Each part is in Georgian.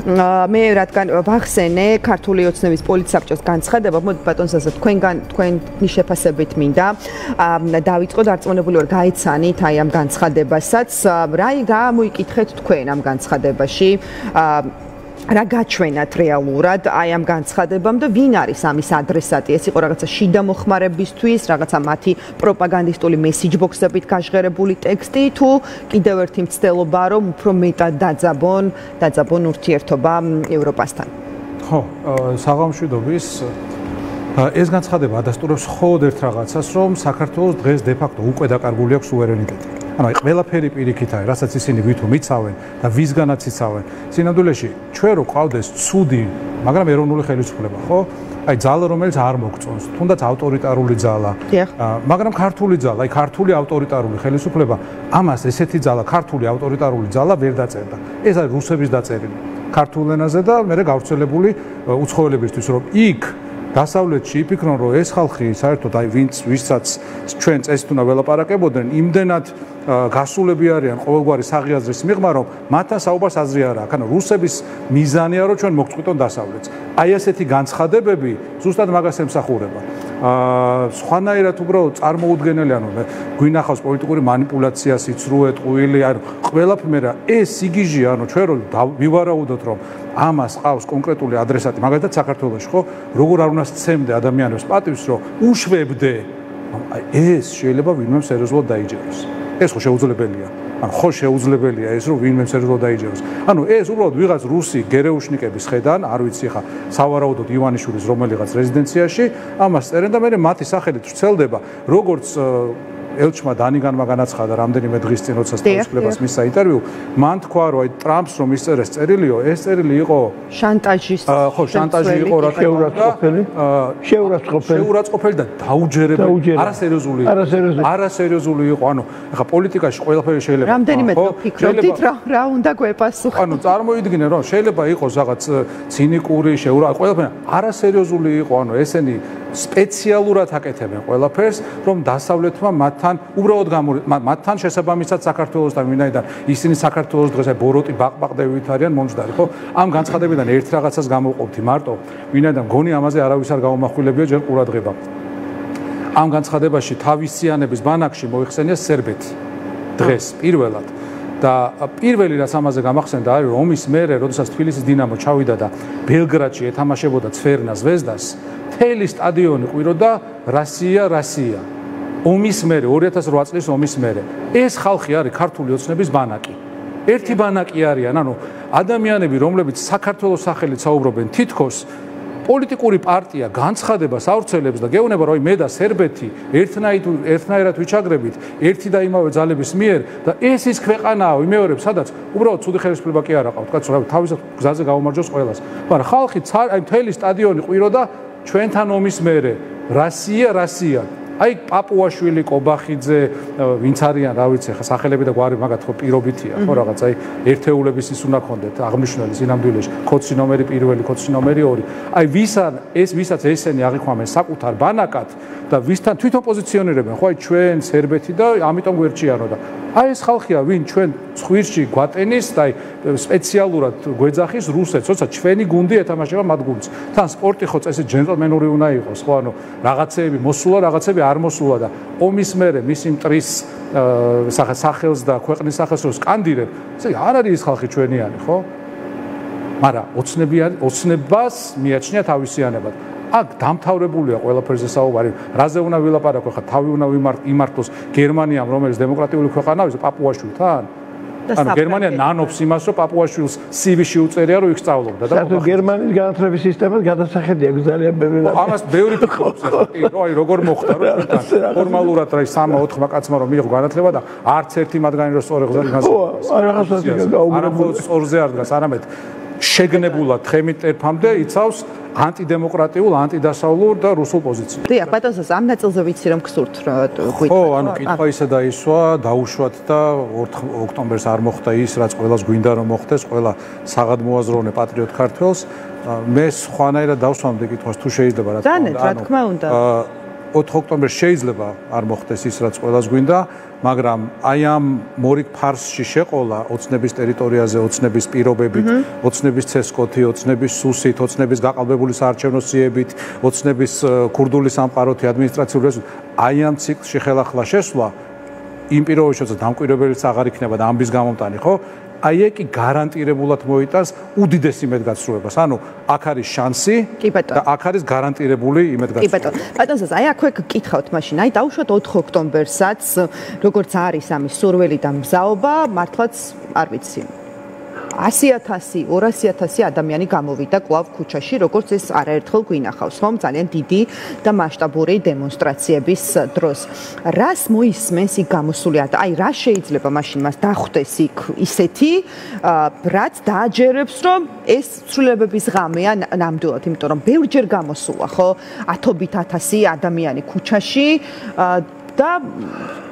მე რადგან ვახსენე ქართული ოცნების პოლიტსაბჭოს განცხადება, მოდი ბატონსა თქვენი შეფასებით მინდა დავიწყოთ, არწმუნებული ვარ გაეცანით აი ამ განცხადებასაც, რა გამოიკითხეთ თქვენ ამ განცხადებაში? რა გაჩვენათ რეალურად აი ამ განცხადებამ და ვინ არის ამის ადრესატი? ეს იყო რაღაცა შიდა მოხმარებისთვის, რაღაცა მათი პროპაგანდისტული მესიჯბოქსებით გაჟღერებული ტექსტი თუ კიდევ ერთი მცდელობა, რომ უფრო მეტად დაძაბონ ურთიერთობა ევროპასთან? ხო, საღამოშვიდობის ეს განცხადება ადასტურებს მხოლოდ ერთ რაღაცას, რომ საქართველოს დღეს დე-ფაქტო უკვე დაკარგული აქვს სუვერენიტეტი. ანუ აი ყველაფერი პირიქით არის, რასაც ისინი ვითომ იცავენ და ვისგანაც იცავენ. სინამდვილეში ჩვენ რო ყავდეს ცუდი, მაგრამ ეროვნული ხელისუფლება, ხო? აი ძალა, რომელიც არ მოგწონს, თუნდაც ავტორიტარული ძალა. მაგრამ ქართული ძალა, აი ქართული ავტორიტარული ხელისუფლება, ამას ესეთი ძალა, ქართული ავტორიტარული ძალა ვერ დაწერდა. ეს არის რუსების დაწერილი ქართულ ენაზე და მე გავრცელებული უცხოელებისთვის, რომ იქ დასავლეთში იფიქრონ, რომ ეს ხალხი საერთოდ აი ვისაც ჩვენ წესით უნდა ველაპარაკებოდნენ, იმდენად გასულები არიან ყოველგვარი საღიაზრის მიღმა, რომ მათთან საუბარს აზრი არ აქვს. ანუ რუსების მიზანია, რომ ჩვენ მოგწყვიტონ დასავლეთს. აი ესეთი განცხადებები ზუსტად მაგას ემსახურება. სხვანაირად უბრალოდ წარმოუდგენელი, ანუ გვინახავს პოლიტიკური манипуляცია, სიცრუე, ტყუილი, ანუ ყველაფერი ეს სიგიჟე, ანუ ჩვენ რო ვივარაუდოთ, რომ ამას ყავს კონკრეტული ადრესატი, მაგალითად საქართველოში, ხო? როგორ არ უნდა სცემდე ადამიანებს პატივს, რომ უშვებდე. აი ეს შეიძლება ვინმე სერიოზულად დაიჯეროს. ეს ხო შეუძლებელია. ანუ ხო შეუძლებელია ეს, რომ ვინმე სერიოზულად დაიჯეროს. ანუ ეს უბრალოდ ვიღაც რუსი გერეუშნიკების ხედან, არ ვიცი ხა, სავარაუდოდ ივანიშვილის რომელიღაც რეზიდენციაში, ამას წერენ და მე მათი სახელით ვრცელდება, როგორც ელჩმა დანიგანმა განაცხადა რამდენიმე დღის წინ, როცა თავისუფლებას მისცა ინტერვიუ, მან თქვა, რომ აი ტრამპს რომ ისწერეს წერილიო, ეს წერილი იყო შანტაჟის. ხო, შანტაჟი იყო რა შეურაცხყოფელი და დაუჯერებელი, არასერიოზული იყო. ანუ ეხა პოლიტიკაში ყველაფერი შეიძლება. რამდენიმე ფიქრობდით რა უნდა გვეპასუხო? ანუ წარმოიდგინე, რომ შეიძლება იყოს რაღაც ცინიკური, ყველაფერი არასერიოზული იყო, ანუ ესენი სპეციალურად აკეთებენ ყველაფერს, რომ დასავლეთმა მათთან უბრალოდ მათთან შესაბამისად საქართველოსთან ვინაიდან ისინი საქართველოს დღეს აი ბოროტი ბაყბაყდებით არიან მომждარი, ხო? ამ განცხადებიდან ერთ რაღაცას გამოვყოფთი მარტო, ვინაიდან გონი ამაზე არავის არ გაუმახვილებია ჯერ ყურადღება. ამ განცხადებაში თავისიანების ბანაკში მოიხსენია სერბეთი დღეს პირველად. და პირველი რაც ამაზე გამახსენდა არის რომ ომის მერე, როდესაც თბილისის დინამო ჩავიდა და ბელგრადში ეთამაშებოდა ცვერნა ზვეზდას, მთელი სტადიონი ყვიროდა რასია. ომის მერე 2008 წლის ომის მერე. ეს ხალხი არის ქართული ოცნების ბანაკი. ერთი ბანაკი არიან, ანუ ადამიანები, რომლებიც საქართველოს სახელით საუბრობენ, თითქოს პოლიტიკური პარტია განცხადებას ავრცელებს და გეუბნება, რომ მე და სერბეთი ერთნაირად ვიჩაგრებით ერთი და იმავე ძალების მიერ და ეს ის ქვეყანაა ვიმეორებს, სადაც უბრალოდ ცუდი ხელისუფლება კი არ აყავთ, კაცო, თავისად გზაზე გაუმარჯოს ყველას. მაგრამ ხალხი აი მთელი სტადიონი ყვიროდა ჩვენთან ომის მერე. რასია. აი პაპუაშვილი, კობახიძე, ვინც არიან, რა ვიცი, ხა სახელები და გვარი მაგათ ხო პირობითია, ხო რაღაც აი ერთეულების ის უნდა გქონდეთ აღნიშნული სინამდვილეში, კოდში ნომერი 1, კოდში ნომერი 2. აი ვისაც ესენი აღიქვამენ საკუთარ ბანაკად და ვისთან თვითონ პოზიციონირებენ, ხო აი ჩვენ სერბეთი და ამიტომ გვერჩიანო და აი ეს ხალხია, ვინ ჩვენ ცხვირში გვატენის და აი სპეციალურად გვეძახის რუსეთს, როცა ჩვენი გუნდი ეთამაშება მათ გუნდს. თან სპორტი ხო წესი ჯენტლმენური უნდა იყოს, ხო ანუ რაღაცეები მოსულა, რაღაცეები არ მოსულა და ომის მერე მისი მტრის სახელს და ქვეყნის სახელს რო სკანდირებ, ესე არ არის ეს ხალხი ჩვენიანი, ხო? მაგრამ ოცნებას მიაჩნია თავისიანებად. აქ დამთავრებულია ყველაფერზე საუბარი. რაზე უნდა ვილაპარაკო, ხა თავი უნდა იმართოს გერმანიამ, რომელიც დემოკრატიული ქვეყანაა, პაპუაშვილთან? ანუ გერმანია ნანობს იმას, რომ პაპუაშვილს CV-ში უწერია, რომ იქ სწავლობდა და საერთოდ გერმანიის განათლების სისტემას გადასახედი აქვს ძალიან ბევრი. ამას ბევრი ფიქრობს, აი როგორ მოხდა, რომ ფორმალურად რა 3-4 კაცმა რომ მიიღო განათლება და არც ერთი მათგანი რო სწორი ხდება განსაკუთრებით. ხო, რაღაცას გაუგებია. არა მხოლოდ სწორზე არ დგას, არამედ შეგნებულად თხემით ტერფამდე იცავს ანტიდემოკრატიულ, ანტიდასავლურ და რუსულ პოზიციას. დიახ, ბატონსა, ამ ნაწილზე ვიცი რომ გსურთ გვითხრათ. ხო, ანუ კითხვა ისე დაისვა, დაუშვათ და 4 ოქტომბერს არ მოხდა ის, რაც ყველას გვინდა რომ მოხდეს, ყველა საღად მოაზროვნე პატრიოტ ქართველს. მე სხვანაირად დავსვამდი კითხვას, თუ შეიძლება რა თქმა უნდა. რა თქმა უნდა. 4 ოქტომბერს შეიძლება არ მოხდეს ის, რაც ყველას გვინდა, მაგრამ აი ამ მორიგ ფარსში შეყოლა ოცნების ტერიტორიაზე, ოცნების პირობებით, ოცნების ცესკოთი, ოცნების სუსით, ოცნების გაყალბებული საარჩევნო სიებით, ოცნების ქურდული სამყაროთი, ადმინისტრაციული რესურსი, აი ამ ციკლში ხელახლა შესვლა იმ პირობებში, როცა დამკვირვებელიც აღარ იქნება და ამბის გამომტანი, ხო? აი ეკი გარანტირებულად მოიტანს უდიდეს იმედგაცრუებას. ანუ აქ არის შანსი და აქ არის გარანტირებული იმედგაცრუება. კი ბატონო. ბატონო, აი აქვე გკითხავთ მაშინ, აი დაუშვათ 4 ოქტომბერსაც, როგორც არის ამის სურველი და მგზაობა, მართლაც არ ვიცი. 100,000, 200,000 ადამიანი გამოვიდა კვლავ ქუჩაში, როგორც ეს არაერთხელ გვინახავს, ხომ? ძალიან დიდი და მასშტაბური დემონსტრაციების დროს. რას მოისმენს იქ გამოსული ადამიანი? აი, რა შეიძლება მაშინ მას დახვდეს იქ ისეთი, რაც დააჯერებს, რომ ეს ცვლილებების ღამეა ნამდვილად, იმიტომ რომ ბევრჯერ გამოსულა, ხო? 10,000 ადამიანი ქუჩაში და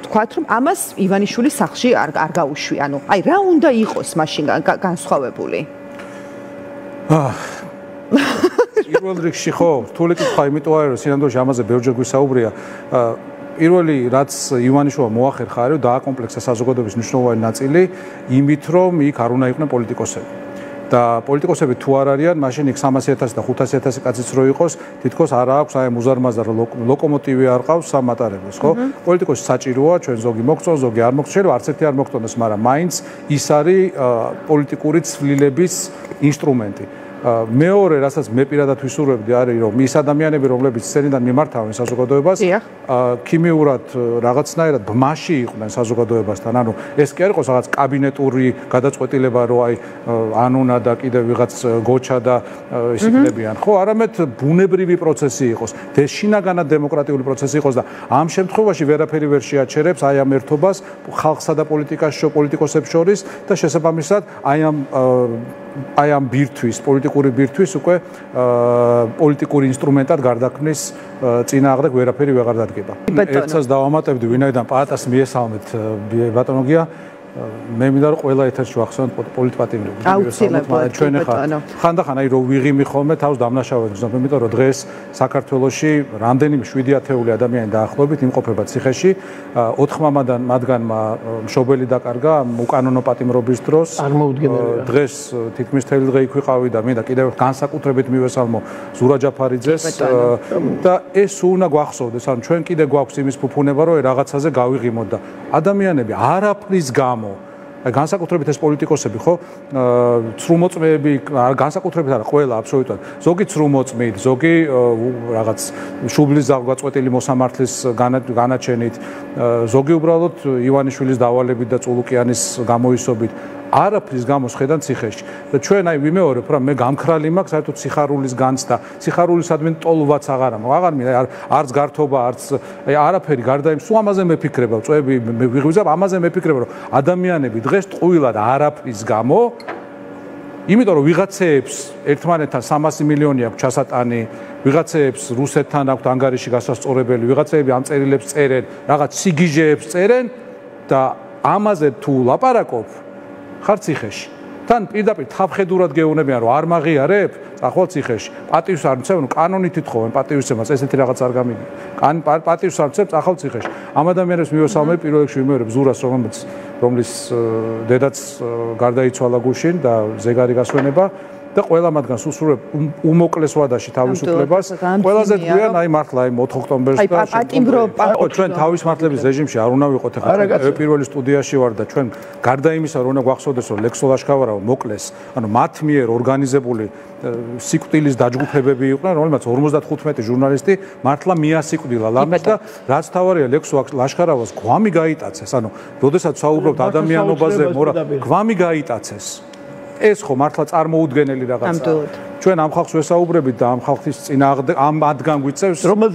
თქვათ რომ ამას ივანიშვილის სახლში არ გაუშვი. ანუ აი რა უნდა იყოს მაშინ განსხვავებული? პირველ რიგში ხო, რთული კითხვა, იმიტომ არის რომ სინამდვილეში ამაზე ბევრჯერ გვისაუბრია. პირველი რაც ივანიშვილმა მოახერხა არის დააკომპლექსა საზოგადოების მნიშვნელოვანი ნაწილი იმით რომ იქ არ უნდა იყვნენ პოლიტიკოსები. და პოლიტიკოსები თუ არ არიან, მაშინ იქ 300,000 და 500,000 კაციც რო იყოს, თითქოს არ აქვს აი მუზარმაზარ ლოკომოტივი არ ყავს სამატარებლოს, ხო? პოლიტიკოსი საჭიროა, ჩვენ ზოგი მოგწონს, ზოგი არ მოგწონს, შეიძლება არც ერთი არ მოგწონდეს, მაგრამ მაინც ის არის პოლიტიკური ცვლილების ინსტრუმენტი. მეორე, რასაც მე პირადად ვისურვებდი, არის რომ ის ადამიანები, რომლებიც სცენიდან მიმართავენ საზოგადოებას, ქიმიურად რაღაცნაირად ბმაში იყვნენ საზოგადოებასთან. ანუ ეს კი არ იყოს რაღაც კაბინეტური გადაწყვეტილება, რომ აი ანუნა და კიდევ ვიღაც გოჩა და ის იქნებიან. ხო, არამედ ბუნებრივი პროცესი იყოს, შინაგანად დემოკრატიული პროცესი იყოს და ამ შემთხვევაში ვერაფერი ვერ შეაჩერებს აი ამ ერთობას ხალხსა და პოლიტიკოსებს შორის და შესაბამისად აი ამ ბირთვის, პოლიტიკური ბირთვის უკვე პოლიტიკური ინსტრუმენტად გარდაქმნის წინააღმდეგ ვერაფერი ვეღარ დადგება. ერთსაც დავამატებდი, ვინაიდან პაატას მიესალმეთ ბატონო გია, მე მინდა რომ ყველა ეთერში ვახსენოთ პოლიტპატიმრები. აუცილებლად. ჩვენ ახლა ხანდახან აი რომ ვიღიმი ხოლმე თავს დამნაშავედ ვზნობ, იმიტომ რომ დღეს საქართველოში რამდენიმე 7,000 ადამიანი დაახლოებით იმყოფება ციხეში, 4 მათგანმა მშობელი დაკარგა უკანონო პატიმრობის დროს. დღეს თითქმის თელი დღე იქ ვიყავი და მინდა კიდევ განსაკუთრებით მივესალმო ზურა ჯაფარიძეს და ეს უნდა გვახსოვდეს, ანუ ჩვენ კიდე გვაქვს იმის ფუფუნება, რომ რაღაცაზე გავიღიმოთ და ადამიანები არაფრის გამო განსაკუთრებით ეს პოლიტიკოსები ხო ცრუმოწმეები განსაკუთრებით არა ყველა აბსოლუტურად ზოგი ცრუმოწმით ზოგი რაღაც შუბლის ზავგაწყვეტილი მოსამართლის განაჩენით ზოგი უბრალოდ ივანიშვილის დავალებით და წულუკიანის გამოისობით არაფრის გამო შედან ციხეში და ჩვენ აი ვიმეორებ რა მე გამქრალი მაქვს საერთოდ სიხარულის განცდა სიხარულისადმი ტოლვაც აღარ მინდა არც გართობა არც აი არაფერი გარდა იმ სულ ამაზე მეფიქრება წვები ვიღვიძებ ამაზე მეფიქრება რომ ადამიანები დღეს ტყუილად არაფრის გამო იმიტომ რომ ვიღაცეებს ერთმანეთთან 300 მილიონი აქვს ჩასატანი ვიღაცეებს რუსეთთან აქვს ანგარიში გასასწორებელი ვიღაცეები ამ წერილებს წერენ რაღაც სიგიჟეებს წერენ და ამაზე თუ ლაპარაკობ ხარ ციხეში. თან პირდაპირ თავხედურად გეუბნებიან რომ არ მაღიარებ, წახვალ ციხეში. პატივს არ მცემ, კანონით ითხოვენ პატივისცემას, ესეთი რაღაც არ გამიგი. პატივს არ მცემ, წახვალ ციხეში. ამ ადამიანებს მივესალმებ პირველ რიგში ვიმეორებ ზურას, რომლის დედაც გარდაიცვალა გუშინ და ზეგარი გასვენება. და ყველა მათგანს უსურვებ უმოკლეს ვადაში თავისუფლებას. ყველაზე გვიან აი მართლა აი 4 ოქტომბერს და ჩვენ თავისმართლების რეჟიმში არ უნდა ვიყოთ ახლა პირველი სტუდიაში ვარ და ჩვენ გარდა იმისა რომ უნდა გვახსოვდეს რომ ლექსო ლაშქავარავა მოკლეს, ანუ მათ მიერ ორგანიზებული სიკვდილის დაჯგუფებები იყვნენ, რომელმაც 55 ჟურნალისტი მართლა მიასიკვდილა ლამს და რაც თავარია ლექსო ლაშქარავას გვამი გაიტაცეს, ანუ როდესაც საუბრობთ ადამიანობაზე, გვამი გაიტაცეს. ეს ხო მართლა წარმოუდგენელი რაღაცაა. ჩვენ ამ ხალხს ვესაუბრებით და ამ ხალხის წინააღმდეგ ამ მათგან გვიწევს რომელიც